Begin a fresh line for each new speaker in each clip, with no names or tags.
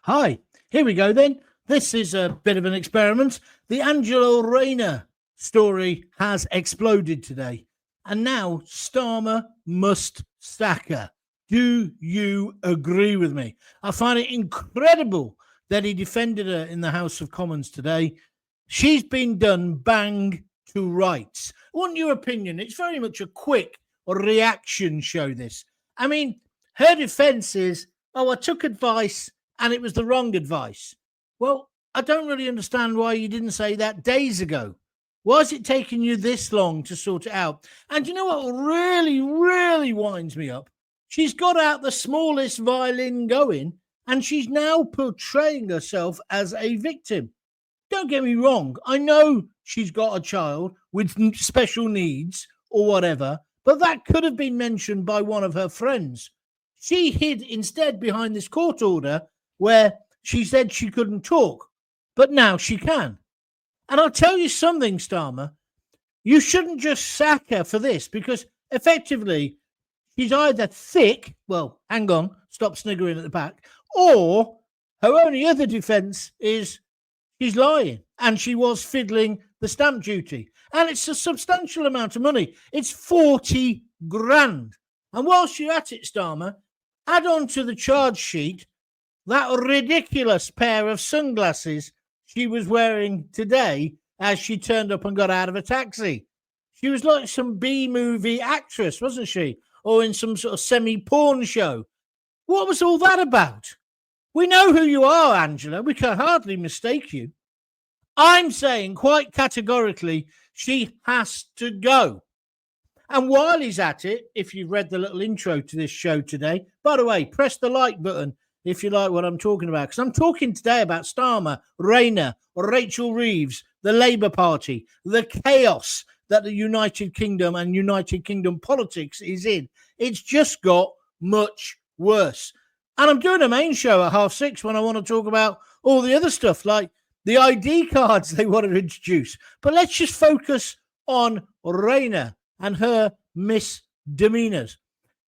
Hi, here we go then. This is a bit of an experiment. The Angelo Rayner story has exploded today. And now Starmer must sack her. Do you agree with me? I find it incredible that he defended her in the House of Commons today. She's been done bang to rights. I want your opinion. It's very much a quick reaction show, this. I mean, her defense is, oh, I took advice and it was the wrong advice. Well, I don't really understand why you didn't say that days ago. Why is it taking you this long to sort it out? And you know what really, really winds me up? She's got out the smallest violin going, and she's now portraying herself as a victim. Don't get me wrong. I know she's got a child with special needs or whatever, but that could have been mentioned by one of her friends. She hid instead behind this court order where she said she couldn't talk, but now she can. And I'll tell you something, Starmer, you shouldn't just sack her for this, because effectively she's either thick, well, hang on, stop sniggering at the back, or her only other defence is she's lying and she was fiddling the stamp duty. And it's a substantial amount of money. It's 40 grand. And whilst you're at it, Starmer, add on to the charge sheet that ridiculous pair of sunglasses she was wearing today as she turned up and got out of a taxi. She was like some B-movie actress, wasn't she? Or in some sort of semi-porn show. What was all that about? We know who you are, Angela. We can hardly mistake you. I'm saying quite categorically, she has to go. And while he's at it, if you've read the little intro to this show today, by the way, press the like button if you like what I'm talking about, because I'm talking today about Starmer, Rayner, Rachel Reeves, the Labour Party, the chaos that the United Kingdom and United Kingdom politics is in. It's just got much worse. And I'm doing a main show at 6:30 when I want to talk about all the other stuff, like the ID cards they want to introduce. But let's just focus on Rayner and her misdemeanors.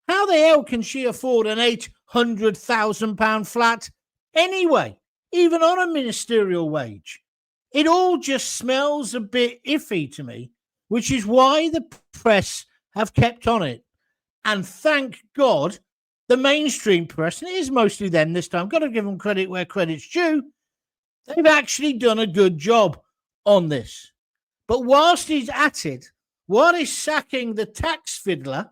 How the hell can she afford an £800,000 flat anyway, even on a ministerial wage? It all just smells a bit iffy to me, which is why the press have kept on it. And thank God the mainstream press, and it is mostly them this time, got to give them credit where credit's due, they've actually done a good job on this. But whilst he's at it, while he's sacking the tax fiddler,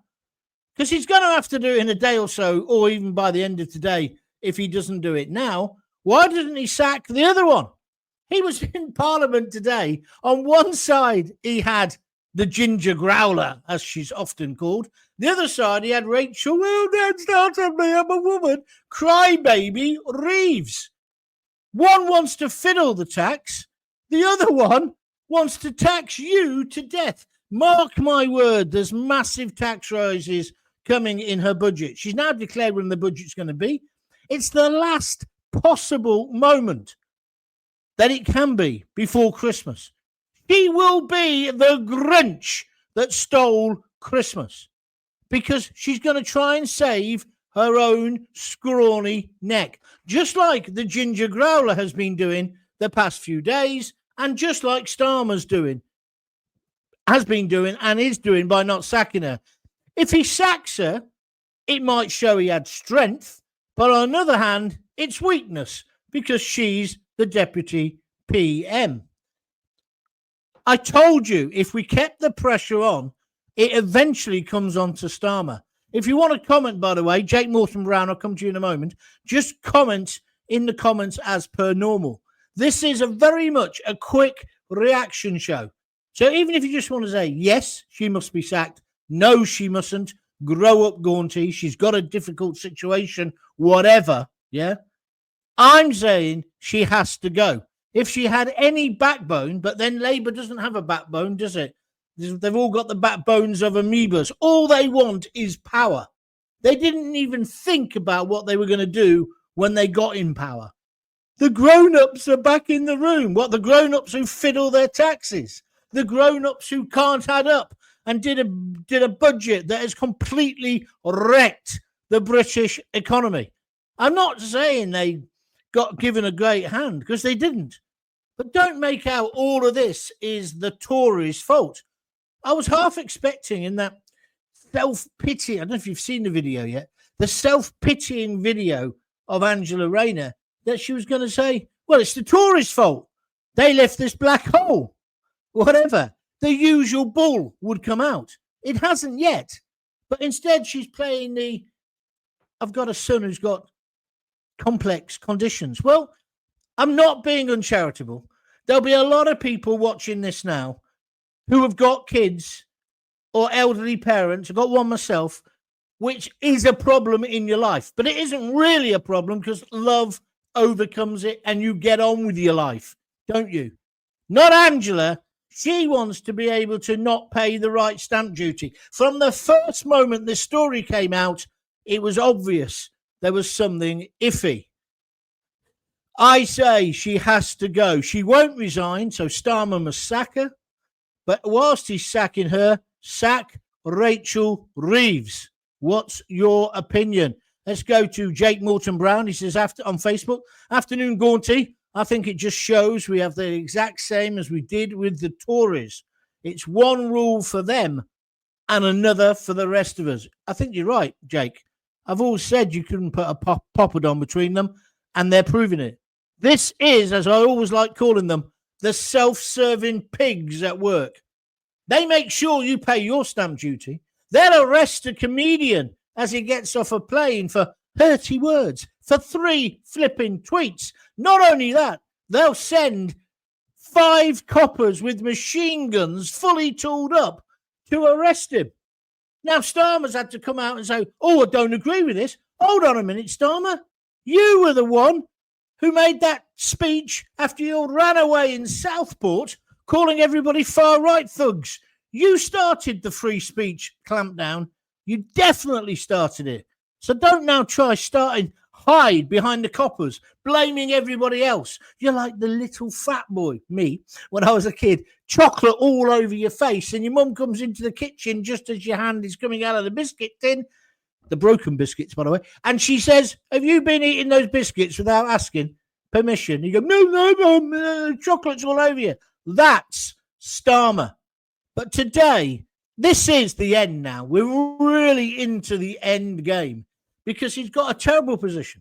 because he's going to have to do it in a day or so, or even by the end of today, if he doesn't do it now, why doesn't he sack the other one? He was in Parliament today. On one side, he had the ginger growler, as she's often called. The other side, he had Rachel, well, don't start on me, I'm a woman, crybaby Reeves. One wants to fiddle the tax. The other one wants to tax you to death. Mark my word, there's massive tax rises coming in her budget. She's now declared when the budget's going to be. It's the last possible moment that it can be before Christmas. She will be the Grinch that stole Christmas, because she's going to try and save her own scrawny neck, just like the ginger growler has been doing the past few days, and just like Starmer's has been doing and is doing by not sacking her. If he sacks her, it might show he had strength, but on the other hand, it's weakness, because she's the deputy PM. I told you, if we kept the pressure on, it eventually comes on to Starmer. If you want to comment, by the way, Jake Morton Brown, I'll come to you in a moment, just comment in the comments as per normal. This is a very much a quick reaction show. So even if you just want to say, yes, she must be sacked, no, she mustn't, grow up, Gaunty, she's got a difficult situation, whatever, yeah, I'm saying she has to go. If she had any backbone, but then Labour doesn't have a backbone, does it? They've all got the backbones of amoebas. All they want is power. They didn't even think about what they were going to do when they got in power. The grown-ups are back in the room. What, the grown-ups who fiddle their taxes? The grown-ups who can't add up and did a budget that has completely wrecked the British economy. I'm not saying they got given a great hand, because they didn't. But don't make out all of this is the Tories' fault. I was half expecting in that self-pity, I don't know if you've seen the video yet, the self-pitying video of Angela Rayner, that she was going to say, well, it's the Tories' fault. They left this black hole. Whatever. The usual bull would come out. It hasn't yet. But instead, she's playing the, I've got a son who's got complex conditions. Well, I'm not being uncharitable. There'll be a lot of people watching this now who have got kids or elderly parents. I've got one myself, which is a problem in your life. But it isn't really a problem because love overcomes it and you get on with your life, don't you? Not Angela. She wants to be able to not pay the right stamp duty. From the first moment this story came out, it was obvious there was something iffy. I say she has to go. She won't resign, so Starmer must sack her. But whilst he's sacking her, sack Rachel Reeves. What's your opinion? Let's go to Jake Morton Brown. He says on Facebook, afternoon Gaunty. I think it just shows we have the exact same as we did with the Tories. It's one rule for them and another for the rest of us. I think you're right, Jake. I've always said you couldn't put a poppadom between them, and they're proving it. This is, as I always like calling them, the self-serving pigs at work. They make sure you pay your stamp duty. They'll arrest a comedian as he gets off a plane for hurty words, for 3 flipping tweets. Not only that, they'll send 5 coppers with machine guns fully tooled up to arrest him. Now, Starmer's had to come out and say, oh, I don't agree with this. Hold on a minute, Starmer. You were the one who made that speech after you ran away in Southport, calling everybody far-right thugs. You started the free speech clampdown. You definitely started it. So don't now try hide behind the coppers, blaming everybody else. You're like the little fat boy, me, when I was a kid, chocolate all over your face, and your mum comes into the kitchen just as your hand is coming out of the biscuit tin, the broken biscuits, by the way, and she says, have you been eating those biscuits without asking permission? You go, no, chocolate's all over you. That's Starmer. But today, this is the end now. We're really into the end game because he's got a terrible position,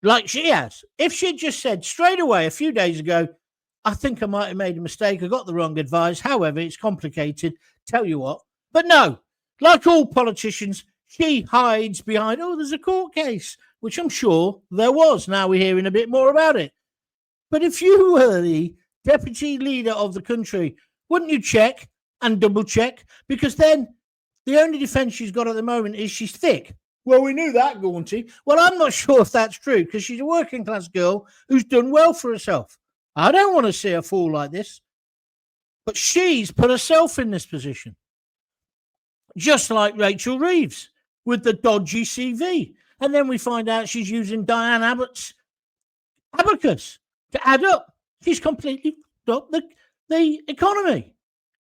like she has. If she'd just said straight away a few days ago, I think I might have made a mistake, I got the wrong advice, however, it's complicated, tell you what. But no, like all politicians, she hides behind, oh, there's a court case, which I'm sure there was. Now we're hearing a bit more about it. But if you were the deputy leader of the country, wouldn't you check and double check? Because then the only defense she's got at the moment is she's thick. Well, we knew that, Gaunty. Well, I'm not sure if that's true because she's a working class girl who's done well for herself. I don't want to see her fall like this. But she's put herself in this position. Just like Rachel Reeves with the dodgy CV. And then we find out she's using Diane Abbott's abacus to add up. She's completely fucked up the economy.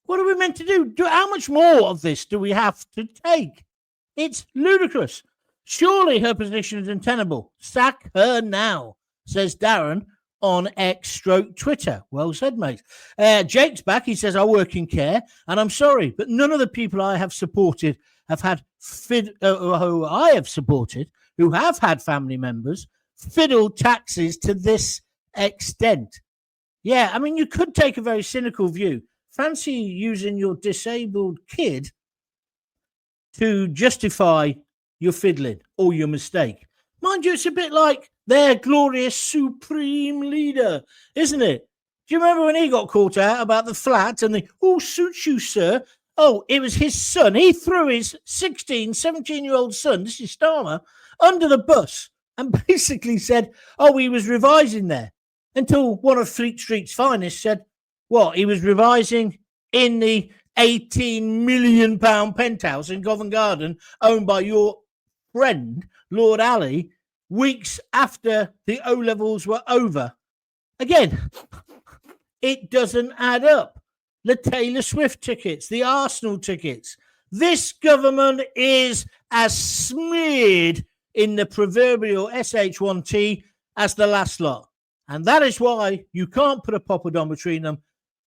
What are we meant to do? How much more of this do we have to take? It's ludicrous. Surely her position is untenable. Sack her now, says Darren on X/Twitter. Well said, mate. Jake's back. He says, I work in care, and I'm sorry, but none of the people I have supported have had who I have supported, who have had family members, fiddled taxes to this extent. Yeah, I mean, you could take a very cynical view. Fancy using your disabled kid to justify your fiddling or your mistake. Mind you, it's a bit like their glorious supreme leader, isn't it? Do you remember when he got caught out about the flat and the, oh, suits you, sir? Oh, it was his son. He threw his 17-year-old son, this is Starmer, under the bus and basically said, oh, he was revising there. Until one of Fleet Street's finest said, what, he was revising in the £18 million penthouse in Covent Garden owned by your friend, Lord Ali, weeks after the O-levels were over. Again, it doesn't add up. The Taylor Swift tickets, the Arsenal tickets. This government is as smeared in the proverbial SH1T as the last lot. And that is why you can't put a poppadom between them.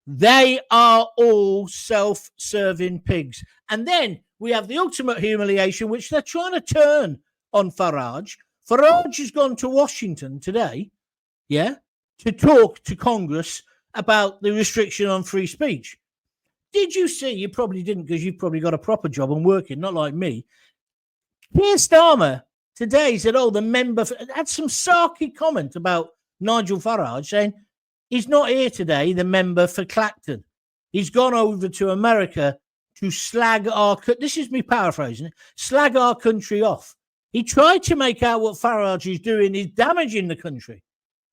They are all self-serving pigs. And then we have the ultimate humiliation, which they're trying to turn on Farage. Farage has gone to Washington today, to talk to Congress about the restriction on free speech. Did you see? You probably didn't, because you've probably got a proper job and working, not like me. Keir Starmer today said, the member had some sarky comment about Nigel Farage, saying he's not here today, the member for Clacton. He's gone over to America to slag this is me paraphrasing it, slag our country off. He tried to make out what Farage is doing is damaging the country.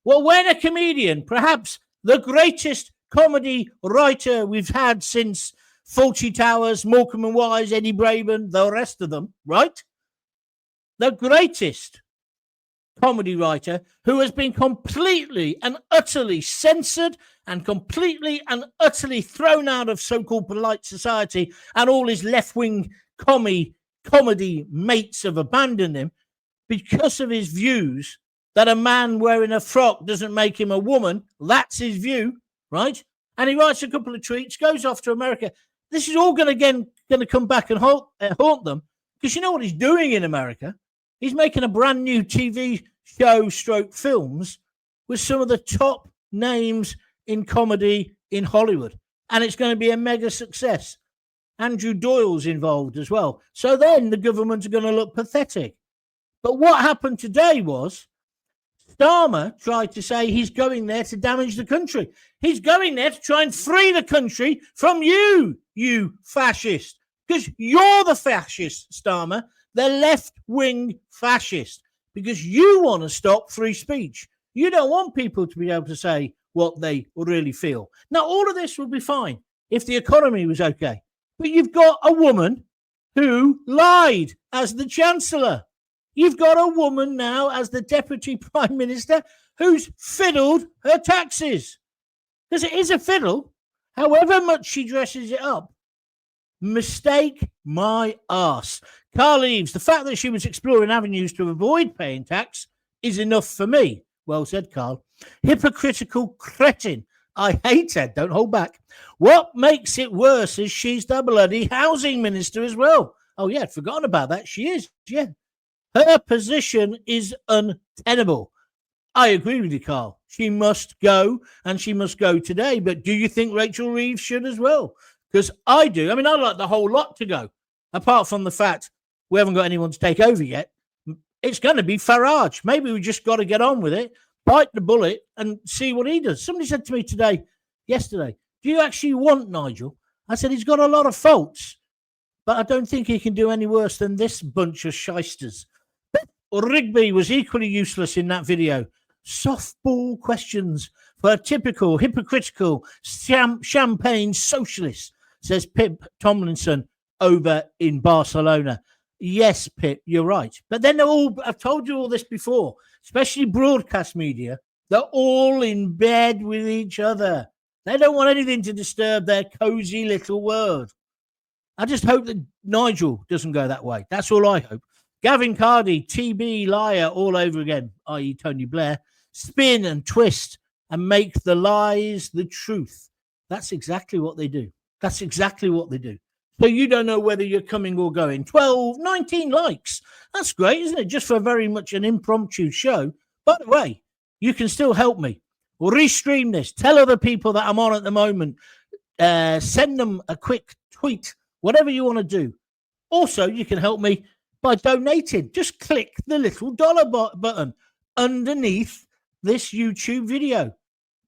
Well, when a comedian, perhaps the greatest comedy writer we've had since Fawlty Towers, Morecambe and Wise, Eddie Braben, the rest of them, right? The greatest comedy writer who has been completely and utterly censored and completely and utterly thrown out of so-called polite society, and all his left-wing comedy mates have abandoned him because of his views that a man wearing a frock doesn't make him a woman. That's his view, right? And he writes a couple of tweets, goes off to America. This is all going to come back and haunt them, because you know what he's doing in America? He's making a brand new TV show / films with some of the top names in comedy in Hollywood. And it's going to be a mega success. Andrew Doyle's involved as well. So then the government are going to look pathetic. But what happened today was Starmer tried to say he's going there to damage the country. He's going there to try and free the country from you fascist. Because you're the fascist, Starmer, the left-wing fascist. Because you want to stop free speech. You don't want people to be able to say what they really feel. Now, all of this would be fine if the economy was okay. But you've got a woman who lied as the Chancellor. You've got a woman now as the Deputy Prime Minister who's fiddled her taxes. Because it is a fiddle, however much she dresses it up. Mistake my arse. Carl Eves, the fact that she was exploring avenues to avoid paying tax is enough for me. Well said, Carl. Hypocritical cretin. I hate her. Don't hold back. What makes it worse is she's the bloody housing minister as well. Oh, yeah, I'd forgotten about that. She is, yeah. Her position is untenable. I agree with you, Carl. She must go, and she must go today. But do you think Rachel Reeves should as well? Because I do. I mean, I'd like the whole lot to go, apart from the fact we haven't got anyone to take over yet. It's going to be Farage. Maybe we just got to get on with it, bite the bullet, and see what he does. Somebody said to me yesterday, do you actually want Nigel? I said, he's got a lot of faults, but I don't think he can do any worse than this bunch of shysters. Rigby was equally useless in that video. Softball questions for a typical hypocritical champagne socialist, says Pip Tomlinson over in Barcelona. Yes, Pip, you're right. But then I've told you all this before, especially broadcast media, they're all in bed with each other. They don't want anything to disturb their cozy little world. I just hope that Nigel doesn't go that way. That's all I hope. Gavin Cardy, TB liar all over again, i.e. Tony Blair, spin and twist and make the lies the truth. That's exactly what they do. That's exactly what they do. So you don't know whether you're coming or going. 19 likes. That's great, isn't it? Just for very much an impromptu show. By the way, you can still help me. Restream this. Tell other people that I'm on at the moment. Send them a quick tweet. Whatever you want to do. Also, you can help me by donating. Just click the little dollar button underneath this YouTube video.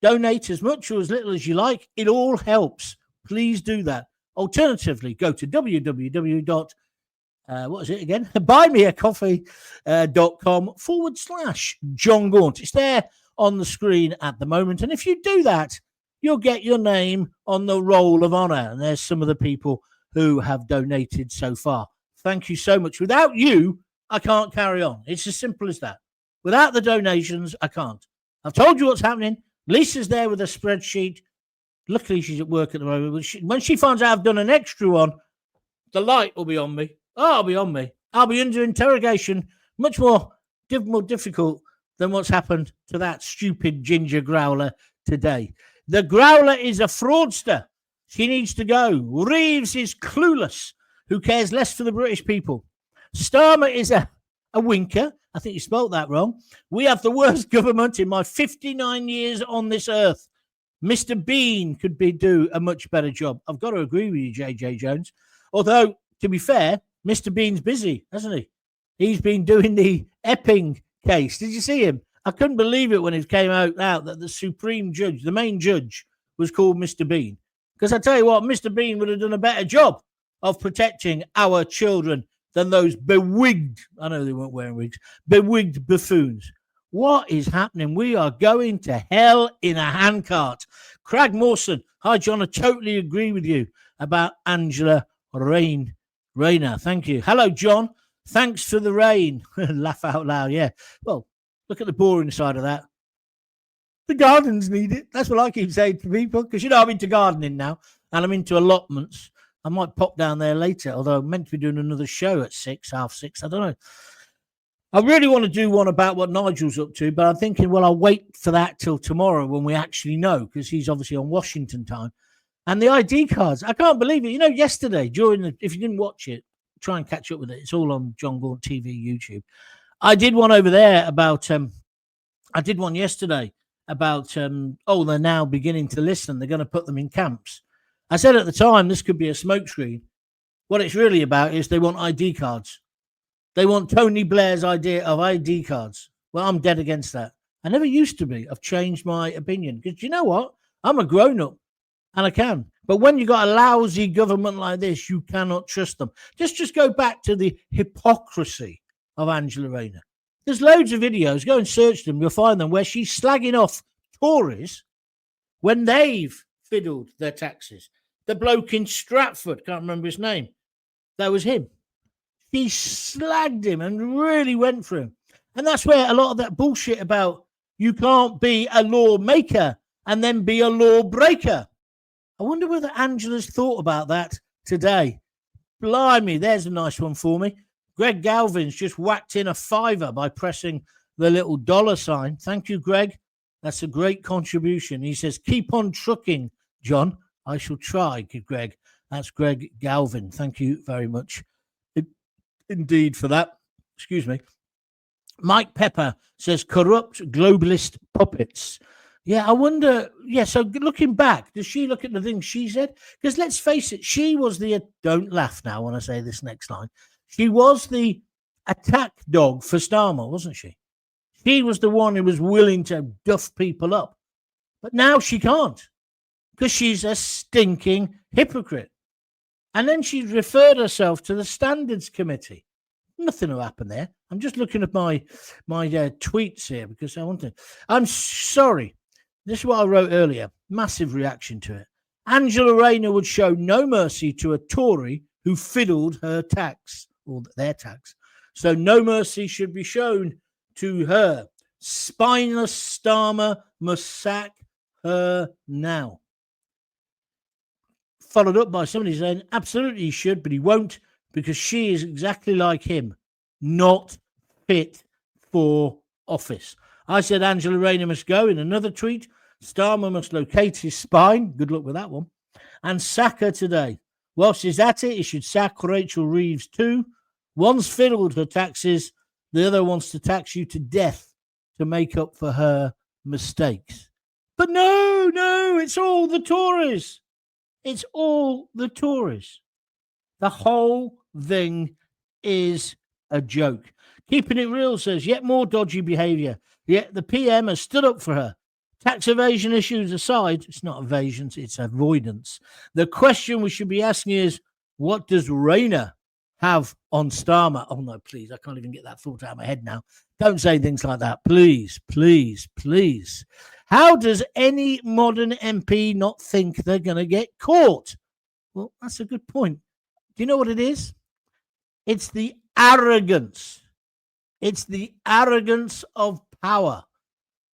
Donate as much or as little as you like. It all helps. Please do that. Alternatively, go to buymeacoffee.com/Jon Gaunt. It's there on the screen at the moment. And if you do that, you'll get your name on the roll of honor. And there's some of the people who have donated so far. Thank you so much. Without you, I can't carry on. It's as simple as that. Without the donations, I can't. I've told you what's happening. Lisa's there with a spreadsheet. Luckily, she's at work at the moment. When she finds out I've done an extra one, the light will be on me. Oh, it'll be on me. I'll be under interrogation. Much more difficult than what's happened to that stupid ginger growler today. The growler is a fraudster. She needs to go. Reeves is clueless, who cares less for the British people. Starmer is a winker. I think you spelt that wrong. We have the worst government in my 59 years on this earth. Mr. Bean could do a much better job. I've got to agree with you, JJ Jones. Although, to be fair, Mr. Bean's busy, hasn't he? He's been doing the Epping case. Did you see him? I couldn't believe it when it came out that the supreme judge, the main judge, was called Mr. Bean. Because I tell you what, Mr. Bean would have done a better job of protecting our children than those bewigged, I know they weren't wearing wigs, bewigged buffoons. What is happening? We are going to hell in a handcart. Craig Mawson, hi, John, I totally agree with you about Angela Rayner. Thank you. Hello, John. Thanks for the rain. Laugh out loud, yeah. Well, look at the boring side of that. The gardens need it. That's what I keep saying to people, because, I'm into gardening now, and I'm into allotments. I might pop down there later, although I'm meant to be doing another show at 6, half 6. I don't know. I really want to do one about what Nigel's up to, but I'm thinking, well, I'll wait for that till tomorrow when we actually know, because he's obviously on Washington time. And the ID cards, I can't believe it. Yesterday, if you didn't watch it, try and catch up with it. It's all on Jon Gaunt TV YouTube. I did one over there about, I did one yesterday about, they're now beginning to listen. They're going to put them in camps. I said at the time, this could be a smokescreen. What it's really about is they want ID cards. They want Tony Blair's idea of ID cards. Well, I'm dead against that. I never used to be. I've changed my opinion. Because you know what? I'm a grown-up and I can. But when you got a lousy government like this, you cannot trust them. Just go back to the hypocrisy of Angela Rayner. There's loads of videos. Go and search them. You'll find them where she's slagging off Tories when they've fiddled their taxes. The bloke in Stratford, can't remember his name. That was him. He slagged him and really went for him. And that's where a lot of that bullshit about you can't be a lawmaker and then be a lawbreaker. I wonder whether Angela's thought about that today. Blimey, there's a nice one for me. Greg Galvin's just whacked in a $5 by pressing the little $sign. Thank you, Greg. That's a great contribution. He says, keep on trucking, John. I shall try, Greg. That's Greg Galvin. Thank you very much indeed for that. Excuse me. Mike Pepper says, corrupt globalist puppets. Yeah, I wonder. Yeah, so looking back, does she look at the things she said? Because let's face it, she was the, don't laugh now when I say this next line, she was the attack dog for Starmer, wasn't she? She was the one who was willing to duff people up. But now she can't, because she's a stinking hypocrite. And then she referred herself to the Standards Committee. Nothing will happen there. I'm just looking at my tweets here because I want to. I'm sorry. This is what I wrote earlier. Massive reaction to it. Angela Rayner would show no mercy to a Tory who fiddled her tax, or their tax. So no mercy should be shown to her. Spineless Starmer must sack her now. Followed up by somebody saying, absolutely he should, but he won't, because she is exactly like him, not fit for office. I said Angela Rayner must go. In another tweet, Starmer must locate his spine. Good luck with that one. And sack her today. Whilst he's at it, he should sack Rachel Reeves too. One's fiddled her taxes. The other wants to tax you to death to make up for her mistakes. But no, it's all the Tories. It's all the Tories. The whole thing is a joke. Keeping it real says, yet more dodgy behaviour. Yet the PM has stood up for her. Tax evasion issues aside, it's not evasion, it's avoidance. The question we should be asking is, what does Rayner have on Starmer? Oh, no, please. I can't even get that thought out of my head now. Don't say things like that. Please, please, please. How does any modern MP not think they're going to get caught? Well, that's a good point. Do you know what it is? It's the arrogance. It's the arrogance of power.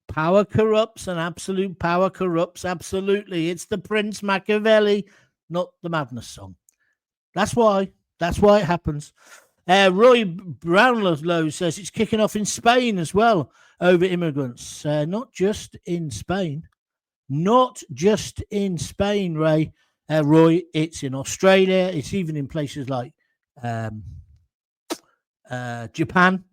Power corrupts and absolute power corrupts. Absolutely. It's the Prince Machiavelli, not the Madness song. That's why. That's why it happens. Roy Brownlow says it's kicking off in Spain as well over immigrants. Not just in Spain. Not just in Spain, Ray. Roy, it's in Australia. It's even in places like Japan,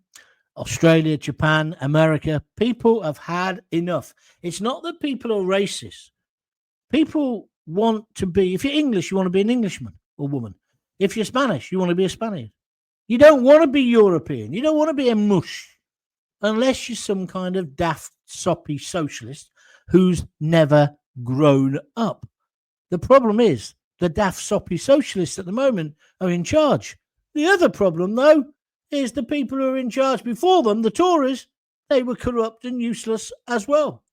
Australia, Japan, America. People have had enough. It's not that people are racist. People want to be, if you're English, you want to be an Englishman or woman. If you're Spanish, you want to be a Spaniard. You don't want to be European. You don't want to be a mush unless you're some kind of daft, soppy socialist who's never grown up. The problem is the daft, soppy socialists at the moment are in charge. The other problem, though, is the people who are in charge before them, the Tories, they were corrupt and useless as well.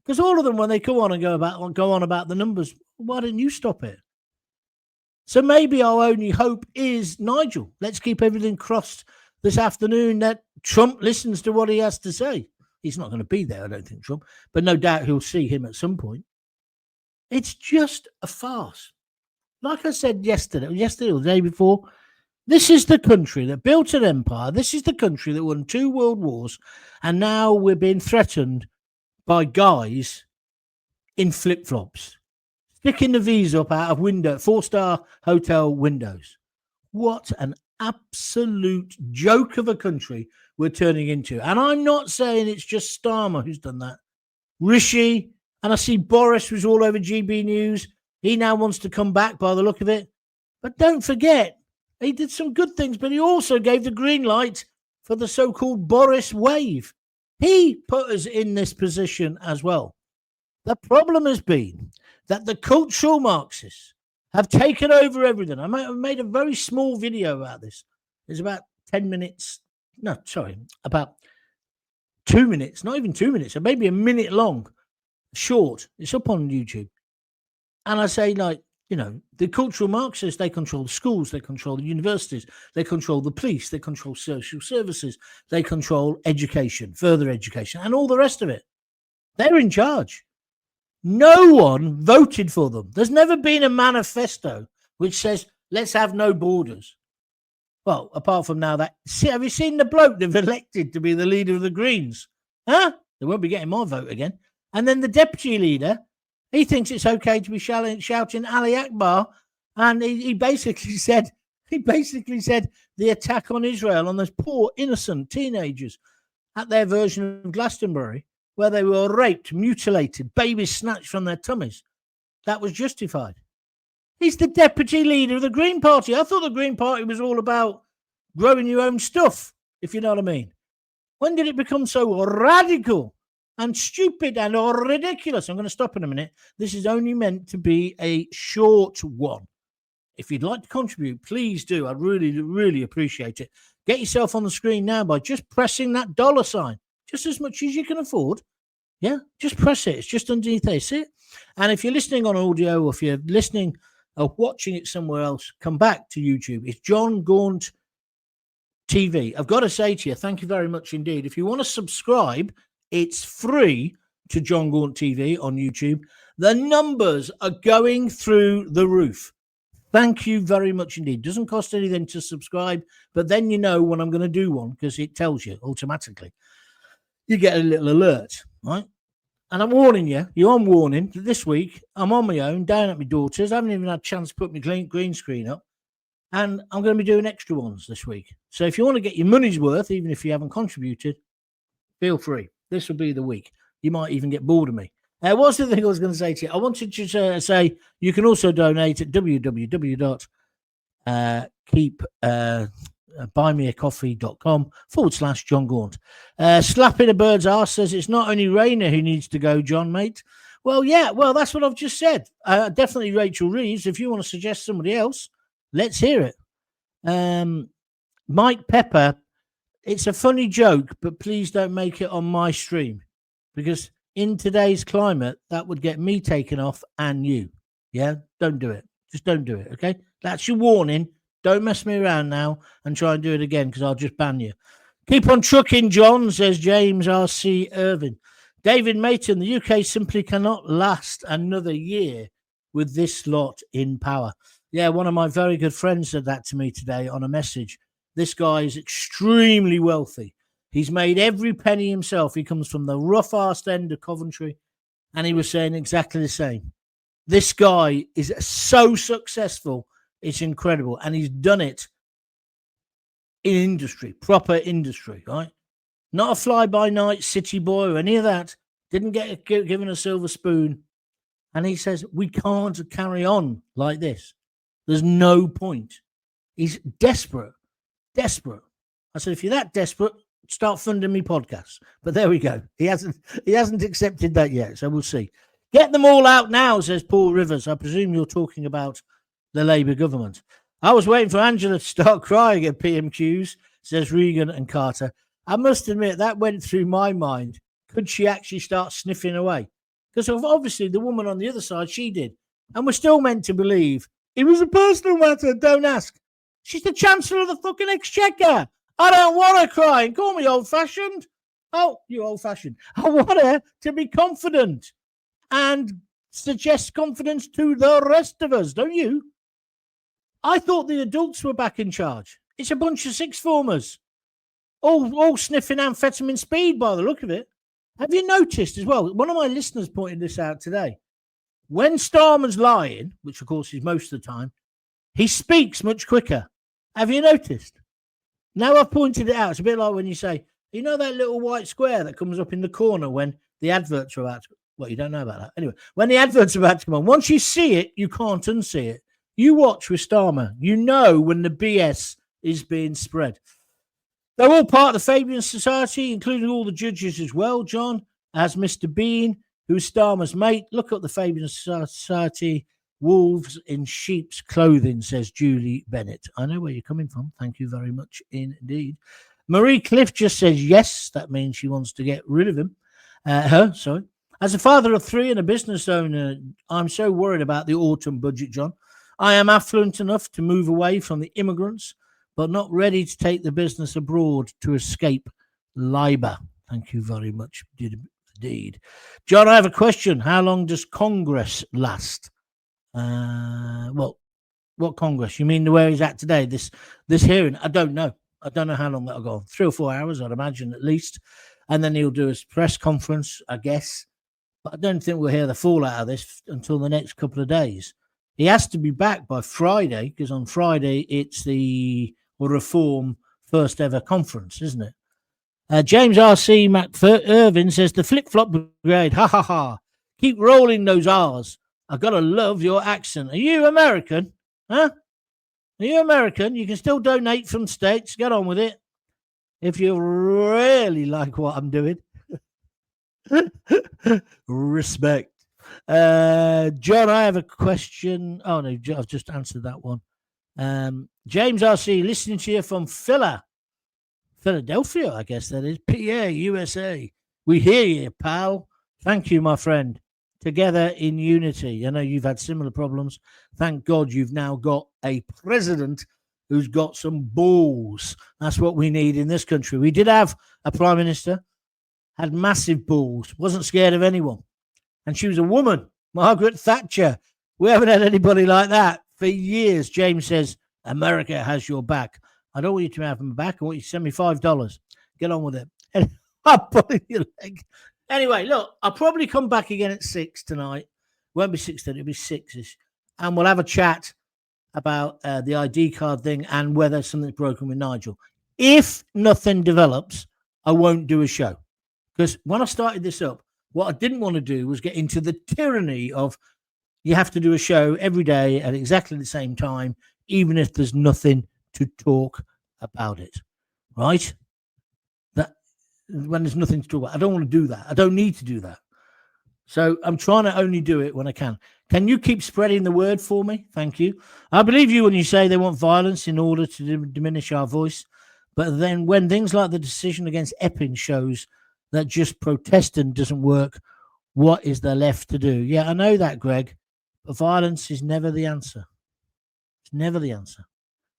Because all of them, when they go on about the numbers, why didn't you stop it? So maybe our only hope is Nigel. Let's keep everything crossed this afternoon that Trump listens to what he has to say. He's not going to be there, I don't think, Trump, but no doubt he'll see him at some point. It's just a farce. Like I said yesterday or the day before, this is the country that built an empire. This is the country that won 2 world wars. And now we're being threatened by guys in flip-flops, sticking the V's up out of 4-star hotel windows. What an absolute joke of a country we're turning into. And I'm not saying it's just Starmer who's done that. Rishi, and I see Boris was all over GB News. He now wants to come back by the look of it. But don't forget, he did some good things, but he also gave the green light for the so-called Boris wave. He put us in this position as well. The problem has been that the cultural Marxists have taken over everything. I made a very small video about this. It's about 10 minutes. No, sorry, about 2 minutes, not even 2 minutes, or maybe a minute long, short. It's up on YouTube. And I say, like, you know, the cultural Marxists, they control the schools, they control the universities, they control the police, they control social services, they control education, further education, and all the rest of it. They're in charge. No one voted for them. There's never been a manifesto which says, let's have no borders. Well, apart from now that, have you seen the bloke they've elected to be the leader of the Greens? Huh? They won't be getting my vote again. And then the deputy leader, he thinks it's okay to be shouting Ali Akbar. And he basically said the attack on Israel, on those poor innocent teenagers at their version of Glastonbury, where they were raped, mutilated, babies snatched from their tummies, that was justified. He's the deputy leader of the Green Party. I thought the Green Party was all about growing your own stuff, if you know what I mean. When did it become so radical and stupid and ridiculous? I'm going to stop in a minute. This is only meant to be a short one. If you'd like to contribute, please do. I'd really, really appreciate it. Get yourself on the screen now by just pressing that $sign, just as much as you can afford. Yeah, just press it. It's just underneath there. See it? And if you're listening on audio, or if you're listening or watching it somewhere else, come back to YouTube. It's Jon Gaunt TV. I've got to say to you, thank you very much indeed. If you want to subscribe, it's free to Jon Gaunt TV on YouTube. The numbers are going through the roof. Thank you very much indeed. Doesn't cost anything to subscribe, but then you know when I'm going to do one because it tells you automatically. You get a little alert, right? And I'm warning you, you're on warning, that this week I'm on my own, down at my daughter's. I haven't even had a chance to put my green screen up. And I'm going to be doing extra ones this week. So if you want to get your money's worth, even if you haven't contributed, feel free. This will be the week. You might even get bored of me. What's the thing I was going to say to you? I wanted to say you can also donate at buymeacoffee.com/Jon Gaunt. Slapping a bird's arse says it's not only Rayner who needs to go, John, mate. Well, yeah, well, that's what I've just said. Definitely Rachel Reeves. If you want to suggest somebody else, let's hear it. Mike Pepper, it's a funny joke, but please don't make it on my stream, because in today's climate, that would get me taken off and you. Yeah, don't do it. Just don't do it, okay? That's your warning. Don't mess me around now and try and do it again, because I'll just ban you. Keep on trucking, John, says James R.C. Irvin. David Mayton, the UK simply cannot last another year with this lot in power. Yeah, one of my very good friends said that to me today on a message. This guy is extremely wealthy. He's made every penny himself. He comes from the rough-arsed end of Coventry, and he was saying exactly the same. This guy is so successful, it's incredible, and he's done it in industry, proper industry, right? Not a fly-by-night city boy or any of that. Didn't get given a silver spoon. And he says, we can't carry on like this. There's no point. He's desperate. I said, if you're that desperate, start funding me podcasts. But there we go. He hasn't accepted that yet, so we'll see. Get them all out now, says Paul Rivers. I presume you're talking about the Labour government. I was waiting for Angela to start crying at PMQs, says Regan and Carter. I must admit, that went through my mind. Could she actually start sniffing away? Because obviously the woman on the other side, she did. And we're still meant to believe it was a personal matter, don't ask. She's the Chancellor of the fucking Exchequer. I don't want her crying. Call me old-fashioned. Oh, you old-fashioned. I want her to be confident and suggest confidence to the rest of us, don't you? I thought the adults were back in charge. It's a bunch of sixth-formers. All sniffing amphetamine speed by the look of it. Have you noticed as well? One of my listeners pointed this out today. When Starmer's lying, which of course is most of the time, he speaks much quicker. Have you noticed? Now I've pointed it out. It's a bit like when you say, you know that little white square that comes up in the corner when the adverts are about to... Well, you don't know about that. Anyway, when the adverts are about to come on, once you see it, you can't unsee it. You watch with Starmer. You know when the BS is being spread. They're all part of the Fabian Society, including all the judges as well, John, as Mr. Bean, who's Starmer's mate. Look up the Fabian Society, wolves in sheep's clothing, says Julie Bennett. I know where you're coming from. Thank you very much indeed. Marie Cliff just says yes. That means she wants to get rid of him. Sorry. As a father of three and a business owner, I'm so worried about the autumn budget, John. I am affluent enough to move away from the immigrants, but not ready to take the business abroad to escape Labour. Thank you very much indeed. John, I have a question. How long does Congress last? What Congress? You mean where he's at today? This hearing? I don't know. I don't know how long that'll go on. 3 or 4 hours, I'd imagine, at least. And then he'll do his press conference, I guess. But I don't think we'll hear the fallout of this until the next couple of days. He has to be back by Friday, because on Friday it's the Reform first ever conference, isn't it? James R.C. McIrvin says, the flip-flop brigade, ha ha ha. Keep rolling those R's. I gotta love your accent. Are you American? Huh? Are you American? You can still donate from states. Get on with it. If you really like what I'm doing. Respect. John, I have a question. Oh, no, I've just answered that one. James R.C., listening to you from Philadelphia, I guess that is. PA, USA. We hear you, pal. Thank you, my friend. Together in unity. I know you've had similar problems. Thank God you've now got a president who's got some balls. That's what we need in this country. We did have a prime minister, had massive balls, wasn't scared of anyone. And she was a woman, Margaret Thatcher. We haven't had anybody like that for years. James says, America has your back. I don't want you to have my back. I want you to send me $5. Get on with it. And I'll pull your leg. Anyway, look, I'll probably come back again at 6 tonight. Won't be 6:30, it'll be 6-ish. And we'll have a chat about the ID card thing and whether something's broken with Nigel. If nothing develops, I won't do a show. Because when I started this up, what I didn't want to do was get into the tyranny of you have to do a show every day at exactly the same time, even if there's nothing to talk about it. Right? That when there's nothing to talk about. I don't want to do that. I don't need to do that. So I'm trying to only do it when I can. Can you keep spreading the word for me? Thank you. I believe you when you say they want violence in order to diminish our voice. But then when things like the decision against Epping shows that just protesting doesn't work, what is there left to do? Yeah, I know that, Greg. But violence is never the answer. It's never the answer.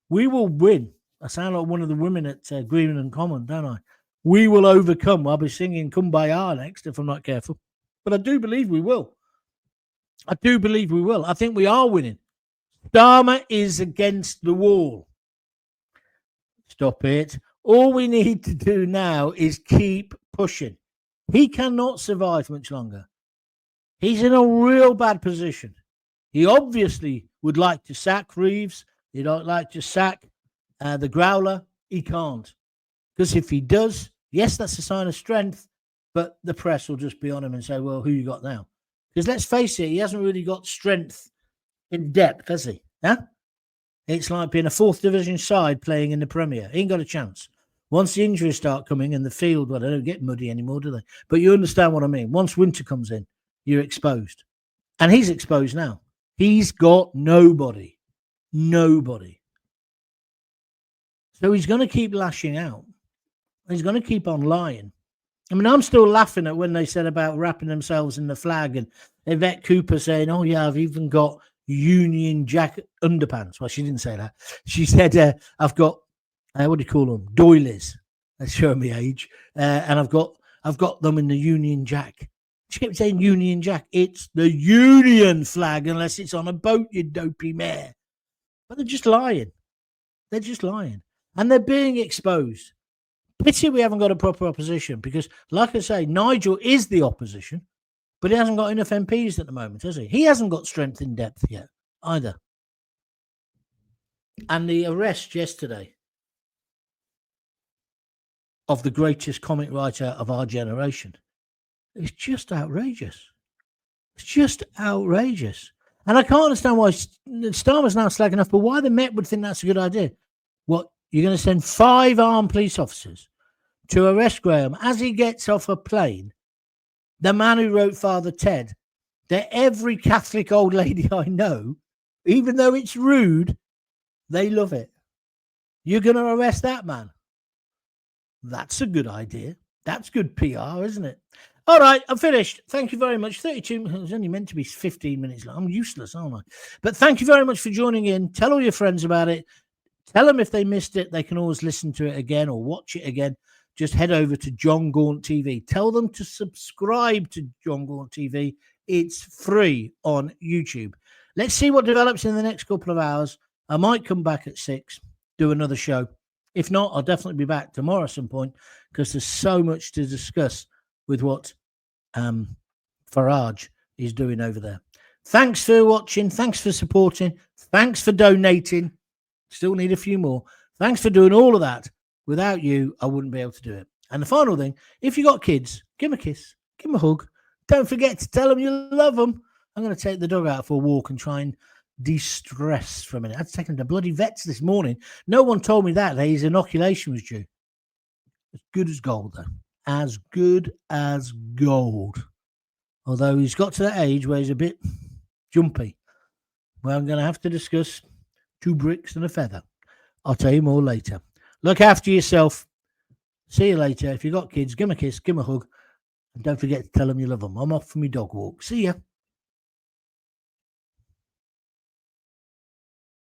We will win. I sound like one of the women at Green and Common, don't I? We will overcome. I'll be singing Kumbaya next if I'm not careful. But I do believe we will. I do believe we will. I think we are winning. Starmer is against the wall. Stop it. All we need to do now is keep pushing. He cannot survive much longer. He's in a real bad position. He obviously would like to sack Reeves. He'd like to sack the Growler. He can't. Because if he does, yes, that's a sign of strength, but the press will just be on him and say, well, who you got now? Because let's face it, he hasn't really got strength in depth, has he? Huh? It's like being a 4th division side playing in the Premier. He ain't got a chance. Once the injuries start coming in the field, well, they don't get muddy anymore, do they? But you understand what I mean. Once winter comes in, you're exposed. And he's exposed now. He's got nobody. Nobody. So he's going to keep lashing out. He's going to keep on lying. I mean, I'm still laughing at when they said about wrapping themselves in the flag and Yvette Cooper saying, oh, yeah, I've even got Union Jack underpants. Well, she didn't say that. She said, I've got, what do you call them? Doilies. That's showing me age. And I've got them in the Union Jack. She kept saying Union Jack. It's the Union flag unless it's on a boat, you dopey mare. But they're just lying. They're just lying. And they're being exposed. Pity we haven't got a proper opposition because, like I say, Nigel is the opposition, but he hasn't got enough MPs at the moment, has he? He hasn't got strength in depth yet either. And the arrest yesterday of the greatest comic writer of our generation is just outrageous. It's just outrageous. And I can't understand why Starmer's now slagging off, but why the Met would think that's a good idea. What, you're going to send 5 armed police officers to arrest Graham as he gets off a plane, the man who wrote Father Ted, that every Catholic old lady I know, even though it's rude, they love it. You're going to arrest that man? That's a good idea. That's good PR, isn't it? All right, I'm finished. Thank you very much. 32, it was only meant to be 15 minutes long. I'm useless, aren't I? But thank you very much for joining in. Tell all your friends about it. Tell them if they missed it, they can always listen to it again or watch it again. Just head over to Jon Gaunt TV. Tell them to subscribe to Jon Gaunt TV. It's free on YouTube. Let's see what develops in the next couple of hours. I might come back at 6, do another show. If not, I'll definitely be back tomorrow at some point because there's so much to discuss with what Farage is doing over there. Thanks for watching. Thanks for supporting. Thanks for donating. Still need a few more. Thanks for doing all of that. Without you, I wouldn't be able to do it. And the final thing, if you got kids, give them a kiss, give them a hug. Don't forget to tell them you love them. I'm going to take the dog out for a walk and try and de-stress for a minute. I had to take him to bloody vets this morning. No one told me that his inoculation was due. As good as gold, though. As good as gold. Although he's got to that age where he's a bit jumpy. Well, I'm going to have to discuss 2 bricks and a feather. I'll tell you more later. Look after yourself. See you later. If you've got kids, give them a kiss, give them a hug. And don't forget to tell them you love them. I'm off for my dog walk. See ya.